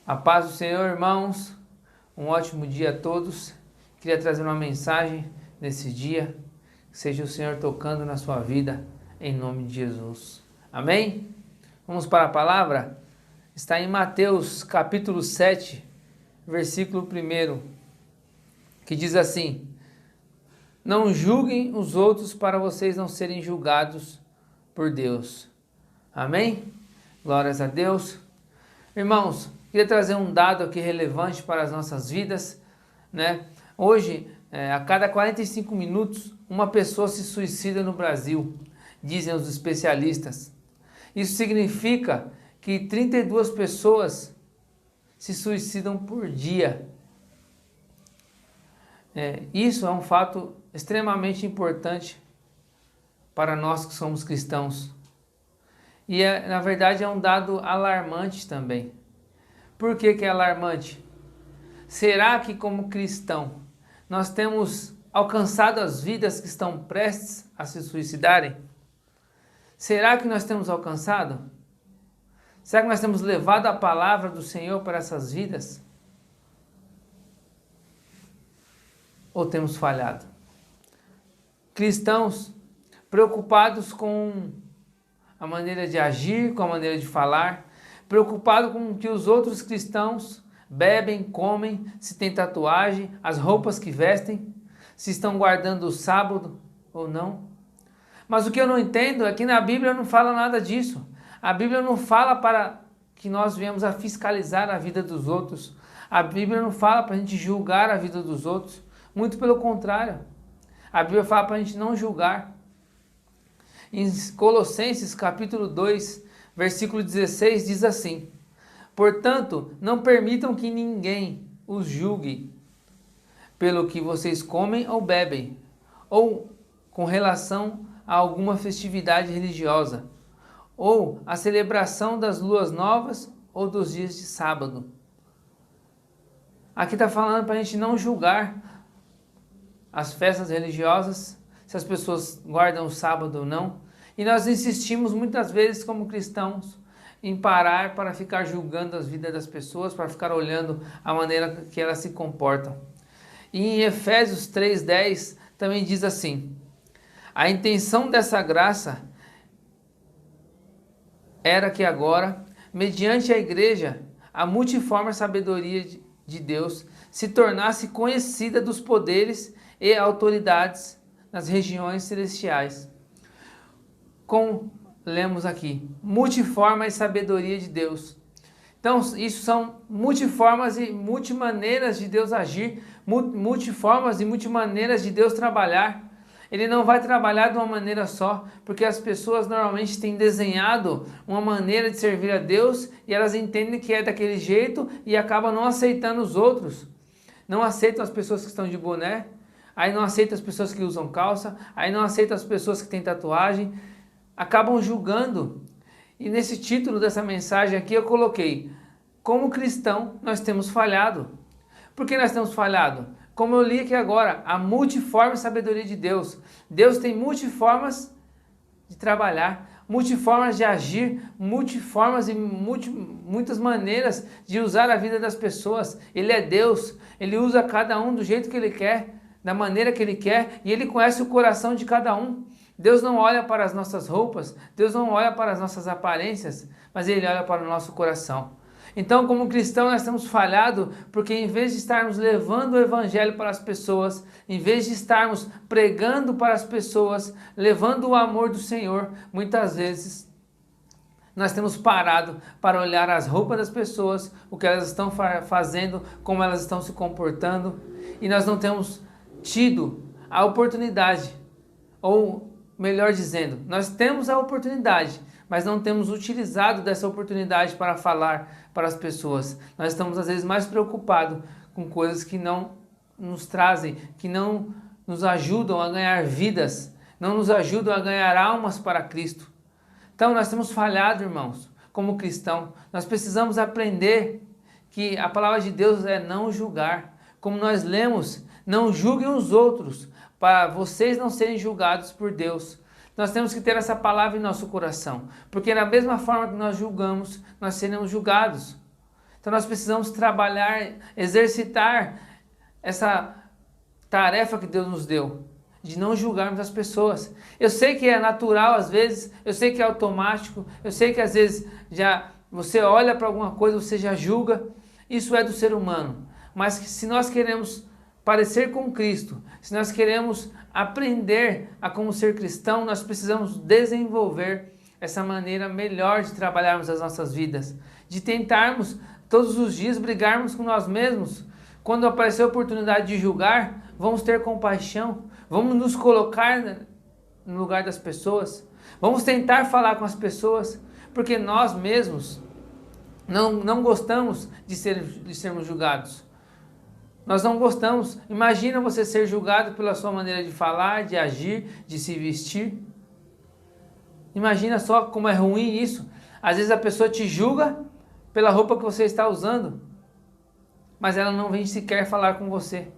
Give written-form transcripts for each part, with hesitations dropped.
A paz do Senhor, irmãos. Um ótimo dia a todos. Queria trazer uma mensagem nesse dia. Que seja o Senhor tocando na sua vida, em nome de Jesus. Amém? Vamos para a palavra? Está em Mateus capítulo 7, versículo 1, que diz assim: Não julguem os outros para vocês não serem julgados por Deus. Amém? Glórias a Deus. Irmãos, queria trazer um dado aqui relevante para as nossas vidas, né? Hoje, a cada 45 minutos, uma pessoa se suicida no Brasil, dizem os especialistas. Isso significa que 32 pessoas se suicidam por dia. Isso é um fato extremamente importante para nós que somos cristãos. E na verdade é um dado alarmante também. Por que é alarmante? Será que como cristão nós temos alcançado as vidas que estão prestes a se suicidarem? Será que nós temos alcançado? Será que nós temos levado a palavra do Senhor para essas vidas? Ou temos falhado? Cristãos preocupados com a maneira de agir, com a maneira de falar, preocupado com o que os outros cristãos bebem, comem, se tem tatuagem, as roupas que vestem, se estão guardando o sábado ou não. Mas o que eu não entendo é que na Bíblia não fala nada disso. A Bíblia não fala para que nós venhamos a fiscalizar a vida dos outros. A Bíblia não fala para a gente julgar a vida dos outros. Muito pelo contrário. A Bíblia fala para a gente não julgar. Em Colossenses capítulo 2, versículo 16 diz assim: Portanto, não permitam que ninguém os julgue pelo que vocês comem ou bebem, ou com relação a alguma festividade religiosa, ou a celebração das luas novas ou dos dias de sábado. Aqui está falando para a gente não julgar as festas religiosas, se as pessoas guardam o sábado ou não. E nós insistimos muitas vezes como cristãos em parar para ficar julgando as vidas das pessoas, para ficar olhando a maneira que elas se comportam. E em Efésios 3:10 também diz assim: a intenção dessa graça era que agora, mediante a igreja, a multiforme sabedoria de Deus se tornasse conhecida dos poderes e autoridades nas regiões celestiais. Como lemos aqui, multiforme sabedoria de Deus. Então, isso são multiformas e multimaneiras de Deus agir, multiformas e multimaneiras de Deus trabalhar. Ele não vai trabalhar de uma maneira só, porque as pessoas normalmente têm desenhado uma maneira de servir a Deus e elas entendem que é daquele jeito e acabam não aceitando os outros. Não aceitam as pessoas que estão de boné, aí não aceitam as pessoas que usam calça, aí não aceitam as pessoas que têm tatuagem, acabam julgando. E nesse título dessa mensagem aqui eu coloquei: como cristão nós temos falhado. Por que nós temos falhado? Como eu li aqui agora, a multiforme sabedoria de Deus. Deus tem multiformas de trabalhar, multiformas de agir, multiformas e muitas maneiras de usar a vida das pessoas. Ele é Deus, Ele usa cada um do jeito que Ele quer, da maneira que Ele quer, e Ele conhece o coração de cada um. Deus não olha para as nossas roupas, Deus não olha para as nossas aparências, mas Ele olha para o nosso coração. Então, como cristão, nós temos falhado porque em vez de estarmos levando o evangelho para as pessoas, em vez de estarmos pregando para as pessoas, levando o amor do Senhor, muitas vezes nós temos parado para olhar as roupas das pessoas, o que elas estão fazendo, como elas estão se comportando, e nós não temos tido a oportunidade, ou melhor dizendo, nós temos a oportunidade, mas não temos utilizado dessa oportunidade para falar para as pessoas. Nós estamos às vezes mais preocupados com coisas que não nos trazem, que não nos ajudam a ganhar vidas, não nos ajudam a ganhar almas para Cristo. Então nós temos falhado, irmãos, como cristão. Nós precisamos aprender que a palavra de Deus é não julgar. Como nós lemos, não julguem os outros, para vocês não serem julgados por Deus. Nós temos que ter essa palavra em nosso coração, porque da mesma forma que nós julgamos, nós seremos julgados. Então nós precisamos trabalhar, exercitar essa tarefa que Deus nos deu, de não julgarmos as pessoas. Eu sei que é natural às vezes, eu sei que é automático, eu sei que às vezes já você olha para alguma coisa, você já julga. Isso é do ser humano. Mas que se nós queremos parecer com Cristo, se nós queremos aprender a como ser cristão, nós precisamos desenvolver essa maneira melhor de trabalharmos as nossas vidas, de tentarmos todos os dias brigarmos com nós mesmos. Quando aparecer a oportunidade de julgar, vamos ter compaixão, vamos nos colocar no lugar das pessoas, vamos tentar falar com as pessoas, porque nós mesmos não gostamos de sermos julgados. Nós não gostamos. Imagina você ser julgado pela sua maneira de falar, de agir, de se vestir. Imagina só como é ruim isso. Às vezes a pessoa te julga pela roupa que você está usando, mas ela não vem sequer falar com você.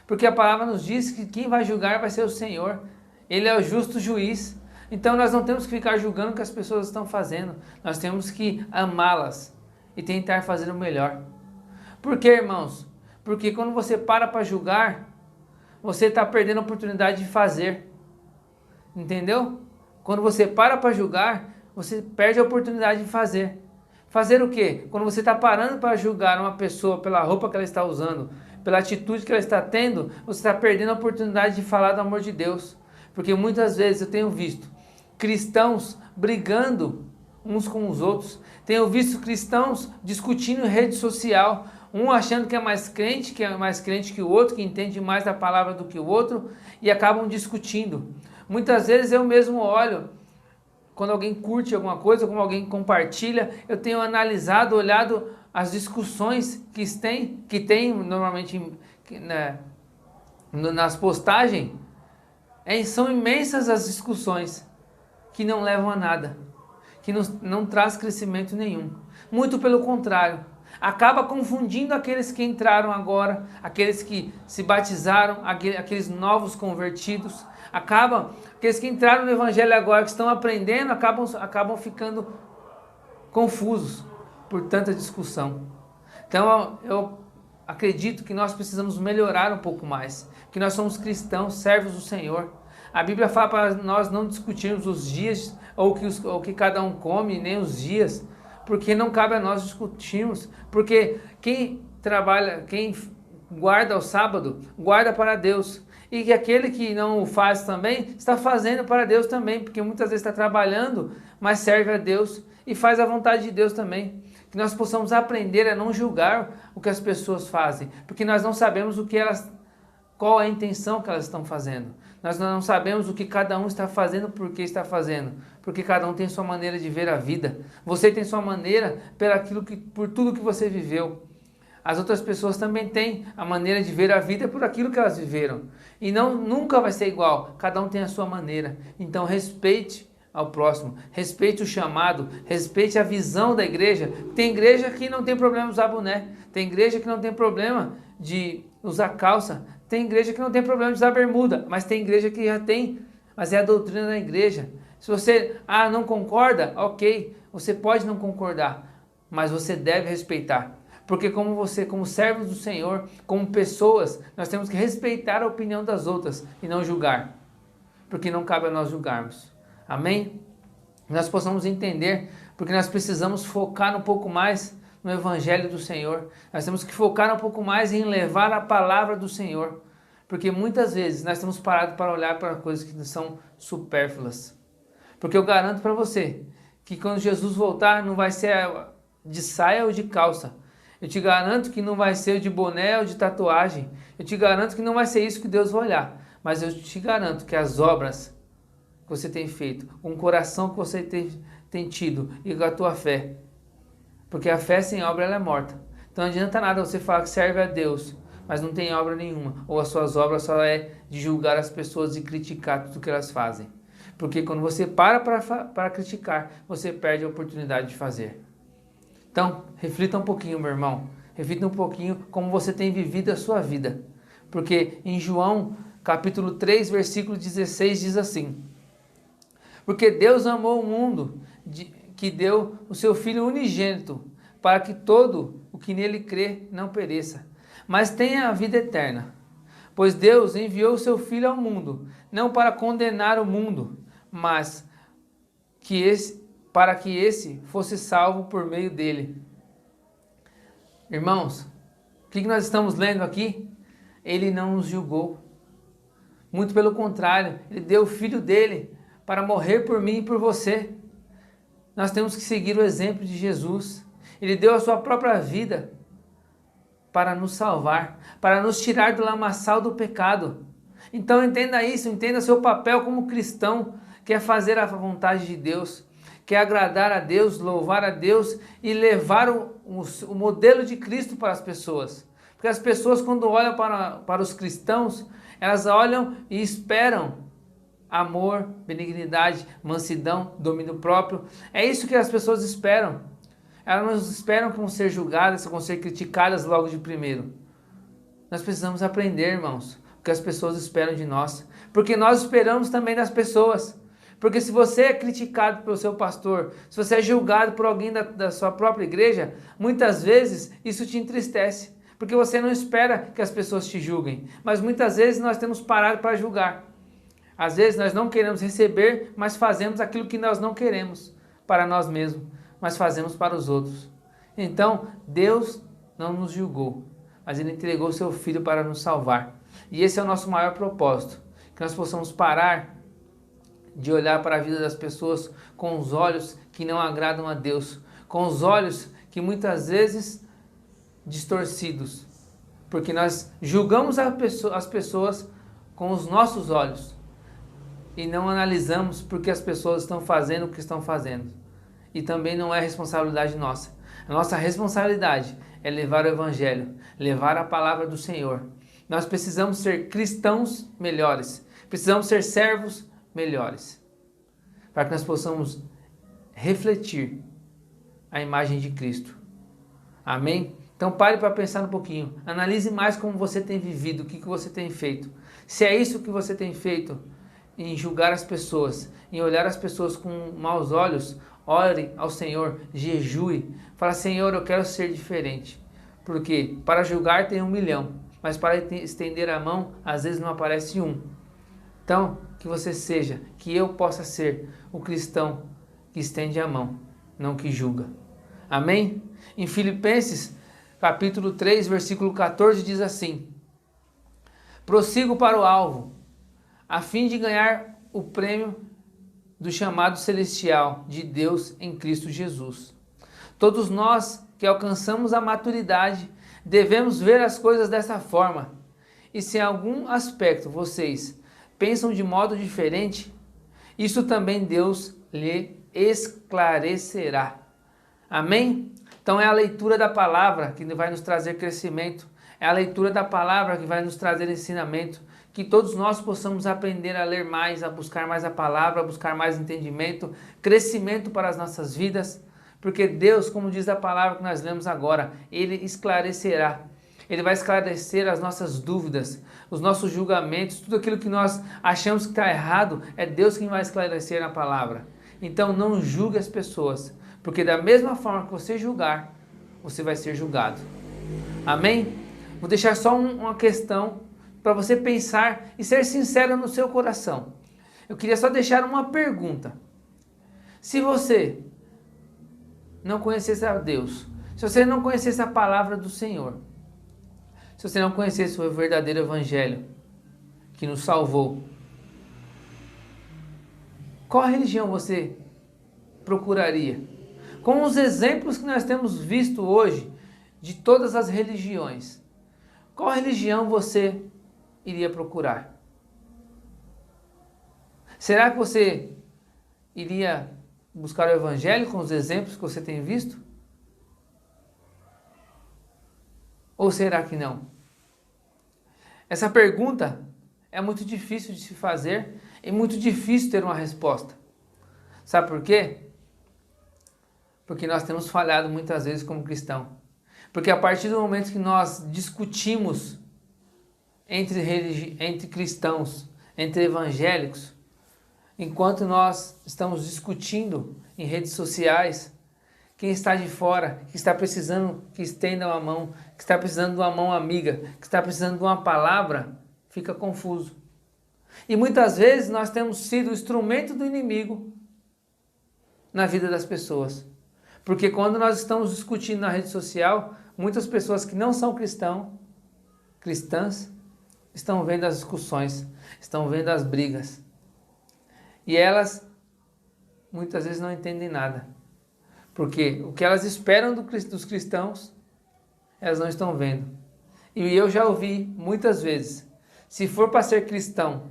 Porque a palavra nos diz que quem vai julgar vai ser o Senhor. Ele é o justo juiz. Então nós não temos que ficar julgando o que as pessoas estão fazendo. Nós temos que amá-las e tentar fazer o melhor. Por quê, irmãos? Porque quando você para julgar, você está perdendo a oportunidade de fazer. Entendeu? Quando você para julgar, você perde a oportunidade de fazer. Fazer o quê? Quando você está parando para julgar uma pessoa pela roupa que ela está usando, pela atitude que ela está tendo, você está perdendo a oportunidade de falar do amor de Deus. Porque muitas vezes eu tenho visto cristãos brigando uns com os outros. Tenho visto cristãos discutindo em rede social, um achando que é mais crente que o outro, que entende mais da palavra do que o outro, e acabam discutindo. Muitas vezes eu mesmo olho, quando alguém curte alguma coisa, como alguém compartilha, eu tenho analisado, olhado as discussões que tem normalmente nas postagens. São imensas as discussões que não levam a nada, que não traz crescimento nenhum. Muito pelo contrário, acaba confundindo aqueles que entraram agora, aqueles que se batizaram, aqueles novos convertidos. Aqueles que entraram no Evangelho agora, que estão aprendendo, acabam ficando confusos por tanta discussão. Então eu acredito que nós precisamos melhorar um pouco mais, que nós somos cristãos, servos do Senhor. A Bíblia fala para nós não discutirmos os dias, ou o que cada um come, nem os dias, porque não cabe a nós discutirmos, porque quem guarda o sábado, guarda para Deus. E que aquele que não o faz também, está fazendo para Deus também, porque muitas vezes está trabalhando, mas serve a Deus e faz a vontade de Deus também. Que nós possamos aprender a não julgar o que as pessoas fazem, porque nós não sabemos qual é a intenção que elas estão fazendo. Nós não sabemos o que cada um está fazendo, por que está fazendo, porque cada um tem sua maneira de ver a vida. Você tem sua maneira por tudo que você viveu. As outras pessoas também têm a maneira de ver a vida por aquilo que elas viveram. E nunca vai ser igual, cada um tem a sua maneira. Então respeite ao próximo, respeite o chamado, respeite a visão da igreja. Tem igreja que não tem problema de usar boné, tem igreja que não tem problema de usar calça, tem igreja que não tem problema de usar bermuda, mas tem igreja que já tem, mas é a doutrina da igreja. Se você não concorda, ok, você pode não concordar, mas você deve respeitar. Porque como servos do Senhor, como pessoas, nós temos que respeitar a opinião das outras e não julgar. Porque não cabe a nós julgarmos. Amém? Nós possamos entender, porque nós precisamos focar um pouco mais no Evangelho do Senhor. Nós temos que focar um pouco mais em levar a palavra do Senhor. Porque muitas vezes nós estamos parados para olhar para coisas que são supérfluas. Porque eu garanto para você que quando Jesus voltar não vai ser de saia ou de calça. Eu te garanto que não vai ser de boné ou de tatuagem. Eu te garanto que não vai ser isso que Deus vai olhar. Mas eu te garanto que as obras que você tem feito, com o coração que você tem tido e com a tua fé. Porque a fé sem obra ela é morta. Então não adianta nada você falar que serve a Deus, mas não tem obra nenhuma. Ou as suas obras só é de julgar as pessoas e criticar tudo que elas fazem. Porque quando você para criticar, você perde a oportunidade de fazer. Então, reflita um pouquinho, meu irmão. Reflita um pouquinho como você tem vivido a sua vida. Porque em João, capítulo 3, versículo 16, diz assim: porque Deus amou o mundo, que deu o seu Filho unigênito, para que todo o que nele crê não pereça, mas tenha a vida eterna. Pois Deus enviou o seu Filho ao mundo, não para condenar o mundo, mas para que esse fosse salvo por meio dele. Irmãos, o que nós estamos lendo aqui? Ele não nos julgou. Muito pelo contrário, ele deu o Filho dele para morrer por mim e por você. Nós temos que seguir o exemplo de Jesus. Ele deu a sua própria vida para nos salvar, para nos tirar do lamaçal do pecado. Então entenda isso, entenda seu papel como cristão, que é fazer a vontade de Deus, que é agradar a Deus, louvar a Deus e levar o modelo de Cristo para as pessoas. Porque as pessoas, quando olham para os cristãos, elas olham e esperam amor, benignidade, mansidão, domínio próprio. É isso que as pessoas esperam. Elas não esperam que vão ser julgadas, que vão ser criticadas logo de primeiro. Nós precisamos aprender, irmãos, o que as pessoas esperam de nós. Porque nós esperamos também das pessoas. Porque se você é criticado pelo seu pastor, se você é julgado por alguém da sua própria igreja, muitas vezes isso te entristece. Porque você não espera que as pessoas te julguem. Mas muitas vezes nós temos parado para julgar. Às vezes nós não queremos receber, mas fazemos aquilo que nós não queremos para nós mesmos, mas fazemos para os outros. Então, Deus não nos julgou, mas Ele entregou o seu Filho para nos salvar. E esse é o nosso maior propósito, que nós possamos parar de olhar para a vida das pessoas com os olhos que não agradam a Deus, com os olhos que muitas vezes distorcidos, porque nós julgamos as pessoas com os nossos olhos e não analisamos porque as pessoas estão fazendo o que estão fazendo. E também não é responsabilidade nossa. A nossa responsabilidade é levar o Evangelho, levar a palavra do Senhor. Nós precisamos ser cristãos melhores, precisamos ser servos melhores, para que nós possamos refletir a imagem de Cristo. Amém? Então pare para pensar um pouquinho, analise mais como você tem vivido, o que você tem feito. Se é isso que você tem feito, em julgar as pessoas, em olhar as pessoas com maus olhos, ore ao Senhor, jejue, fala: Senhor, eu quero ser diferente. Porque para julgar tem 1 milhão, mas para estender a mão, às vezes não aparece um. Então, que você seja, que eu possa ser o cristão que estende a mão, não que julga. Amém? Em Filipenses, capítulo 3, versículo 14, diz assim: prossigo para o alvo, a fim de ganhar o prêmio do chamado celestial de Deus em Cristo Jesus. Todos nós que alcançamos a maturidade devemos ver as coisas dessa forma. E se em algum aspecto vocês pensam de modo diferente, isso também Deus lhe esclarecerá. Amém? Então é a leitura da palavra que vai nos trazer crescimento, é a leitura da palavra que vai nos trazer ensinamento, que todos nós possamos aprender a ler mais, a buscar mais a palavra, a buscar mais entendimento, crescimento para as nossas vidas, porque Deus, como diz a palavra que nós lemos agora, Ele esclarecerá. Ele vai esclarecer as nossas dúvidas, os nossos julgamentos, tudo aquilo que nós achamos que está errado, é Deus quem vai esclarecer na palavra. Então não julgue as pessoas, porque da mesma forma que você julgar, você vai ser julgado. Amém? Vou deixar só uma questão para você pensar e ser sincero no seu coração. Eu queria só deixar uma pergunta. Se você não conhecesse a Deus, se você não conhecesse a palavra do Senhor, se você não conhecesse o verdadeiro Evangelho que nos salvou, qual religião você procuraria? Com os exemplos que nós temos visto hoje de todas as religiões, qual religião você iria procurar? Será que você iria buscar o Evangelho com os exemplos que você tem visto? Ou será que não? Essa pergunta é muito difícil de se fazer e muito difícil ter uma resposta. Sabe por quê? Porque nós temos falhado muitas vezes como cristão. Porque a partir do momento que nós discutimos entre cristãos, entre evangélicos, enquanto nós estamos discutindo em redes sociais, Quem está de fora, que está precisando que estenda uma mão, que está precisando de uma mão amiga, que está precisando de uma palavra, fica confuso. E muitas vezes nós temos sido o instrumento do inimigo na vida das pessoas. Porque quando nós estamos discutindo na rede social, muitas pessoas que não são cristãs, estão vendo as discussões, estão vendo as brigas. E elas muitas vezes não entendem nada. Porque o que elas esperam dos cristãos, elas não estão vendo. E eu já ouvi muitas vezes, se for para ser cristão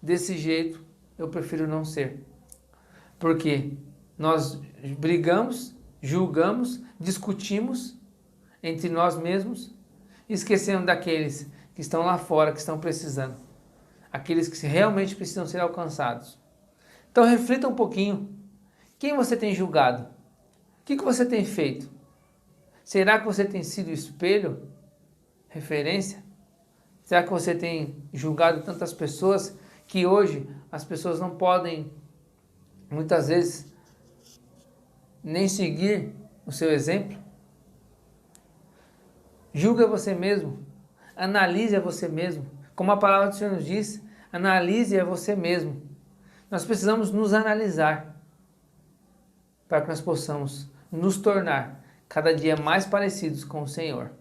desse jeito, eu prefiro não ser. Porque nós brigamos, julgamos, discutimos entre nós mesmos, esquecendo daqueles que estão lá fora, que estão precisando. Aqueles que realmente precisam ser alcançados. Então reflita um pouquinho. Quem você tem julgado? O que você tem feito? Será que você tem sido espelho? Referência? Será que você tem julgado tantas pessoas que hoje as pessoas não podem, muitas vezes, nem seguir o seu exemplo? Julgue a você mesmo. Analise a você mesmo. Como a palavra do Senhor nos diz, analise a você mesmo. Nós precisamos nos analisar para que nós possamos nos tornar cada dia mais parecidos com o Senhor.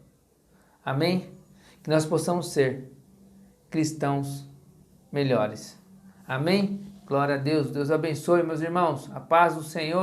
Amém? Que nós possamos ser cristãos melhores. Amém? Glória a Deus. Deus abençoe, meus irmãos. A paz do Senhor.